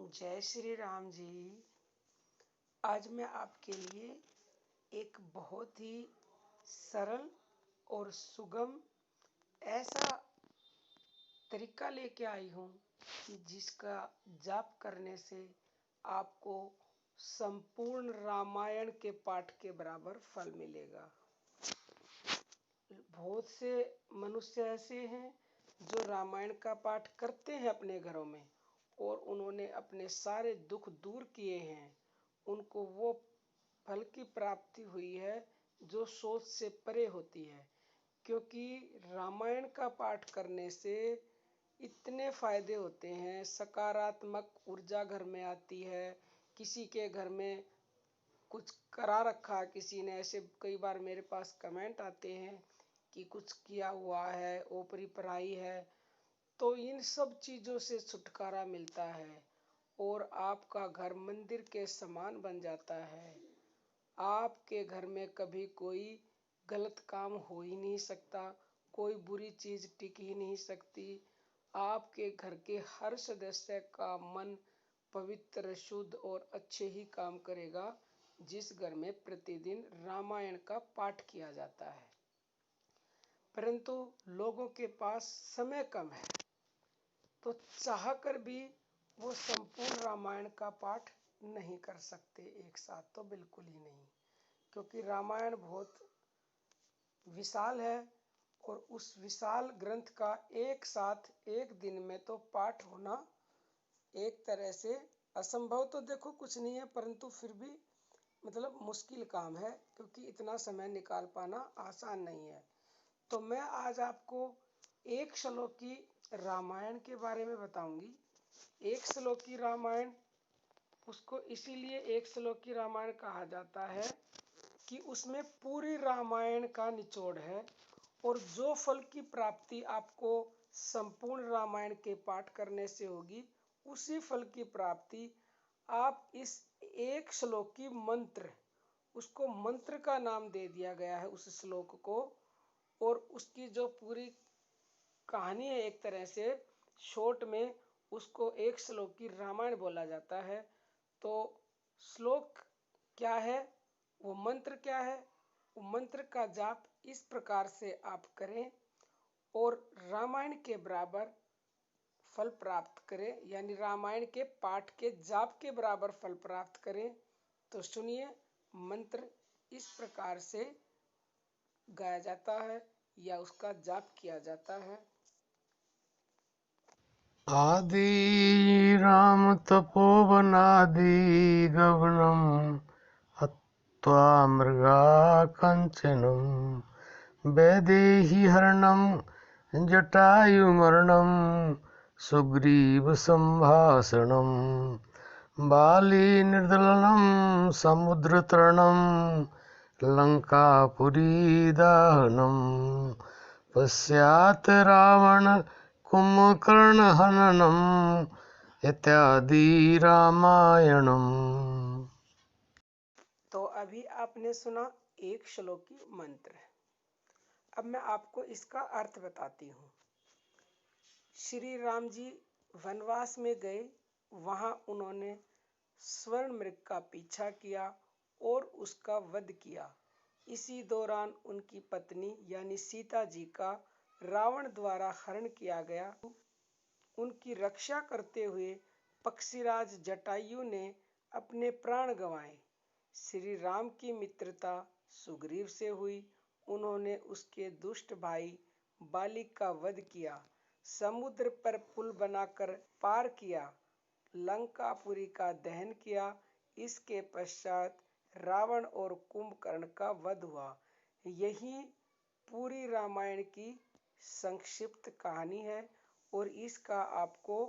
जय श्री राम जी। आज मैं आपके लिए एक बहुत ही सरल और सुगम ऐसा तरीका लेके आई हूँ कि जिसका जाप करने से आपको संपूर्ण रामायण के पाठ के बराबर फल मिलेगा। बहुत से मनुष्य ऐसे हैं जो रामायण का पाठ करते हैं अपने घरों में और उन्होंने अपने सारे दुख दूर किए हैं। उनको वो फल की प्राप्ति हुई है जो सोच से परे होती है, क्योंकि रामायण का पाठ करने से इतने फायदे होते हैं। सकारात्मक ऊर्जा घर में आती है। किसी के घर में कुछ करा रखा किसी ने, ऐसे कई बार मेरे पास कमेंट आते हैं कि कुछ किया हुआ है, ओपरी पराई है, तो इन सब चीज़ों से छुटकारा मिलता है और आपका घर मंदिर के समान बन जाता है। आपके घर में कभी कोई गलत काम हो ही नहीं सकता, कोई बुरी चीज़ टिक ही नहीं सकती। आपके घर के हर सदस्य का मन पवित्र, शुद्ध और अच्छे ही काम करेगा जिस घर में प्रतिदिन रामायण का पाठ किया जाता है। परंतु लोगों के पास समय कम है, तो चाहकर भी वो संपूर्ण रामायण का पाठ नहीं कर सकते एक साथ, तो बिल्कुल ही नहीं, क्योंकि रामायण बहुत विशाल है और उस विशाल ग्रंथ का एक साथ एक दिन में तो पाठ होना एक तरह से असंभव तो देखो कुछ नहीं है, परंतु फिर भी मतलब मुश्किल काम है, क्योंकि इतना समय निकाल पाना आसान नहीं है। तो मैं आज आपको एक श्लोकी रामायण के बारे में बताऊंगी। एक श्लोकी रामायण, उसको इसीलिए एक श्लोकी रामायण कहा जाता है कि उसमें पूरी रामायण का निचोड़ है और जो फल की प्राप्ति आपको संपूर्ण रामायण के पाठ करने से होगी, उसी फल की प्राप्ति आप इस एक श्लोकी मंत्र, उसको मंत्र का नाम दे दिया गया है उस श्लोक को, और उसकी जो पूरी कहानी है एक तरह से शॉर्ट में, उसको एक श्लोकी रामायण बोला जाता है। तो श्लोक क्या है, वो मंत्र क्या है, वो मंत्र का जाप इस प्रकार से आप करें और रामायण के बराबर फल प्राप्त करें, यानी रामायण के पाठ के जाप के बराबर फल प्राप्त करें। तो सुनिए, मंत्र इस प्रकार से गाया जाता है या उसका जाप किया जाता है। आदि राम तपोवनादि गगनम हत्वा मृगा कंचनम वैदेही हरणम जटायुमरणम सुग्रीव संभाषणम बाली निर्दलनम समुद्रतरणम लंकापुरी दहनम पश्चात रावण कुंभकर्ण हननम इत्यादि रामायणम। तो अभी आपने सुना एक श्लोकी मंत्र। अब मैं आपको इसका अर्थ बताती हूँ। श्री राम जी वनवास में गए, वहां उन्होंने स्वर्ण मृग का पीछा किया और उसका वध किया। इसी दौरान उनकी पत्नी यानी सीता जी का रावण द्वारा हरण किया गया। उनकी रक्षा करते हुए पक्षीराज जटायु ने अपने प्राण गंवाए। श्री राम की मित्रता सुग्रीव से हुई। उन्होंने उसके दुष्ट भाई बाली का वध किया, समुद्र पर पुल बनाकर पार किया, लंकापुरी का दहन किया। इसके पश्चात रावण और कुंभकर्ण का वध हुआ। यही पूरी रामायण की संक्षिप्त कहानी है और इसका आपको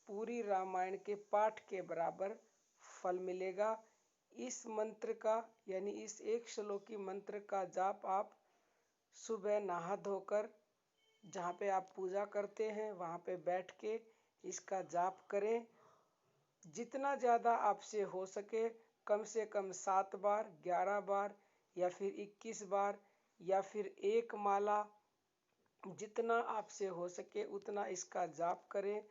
पूरी रामायण के पाठ के बराबर फल मिलेगा। इस मंत्र का यानी इस एक श्लोकी मंत्र का जाप आप सुबह नहा धोकर, जहाँ पे आप पूजा करते हैं वहाँ पे बैठ के इसका जाप करें। जितना ज़्यादा आपसे हो सके, कम से कम 7 बार, 11 बार या फिर 21 बार या फिर एक माला, जितना आपसे हो सके उतना इसका जाप करें।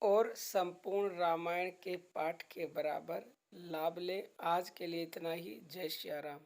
और संपूर्ण रामायण के पाठ के बराबर लाभ लें। आज के लिए इतना ही। जय श्री राम।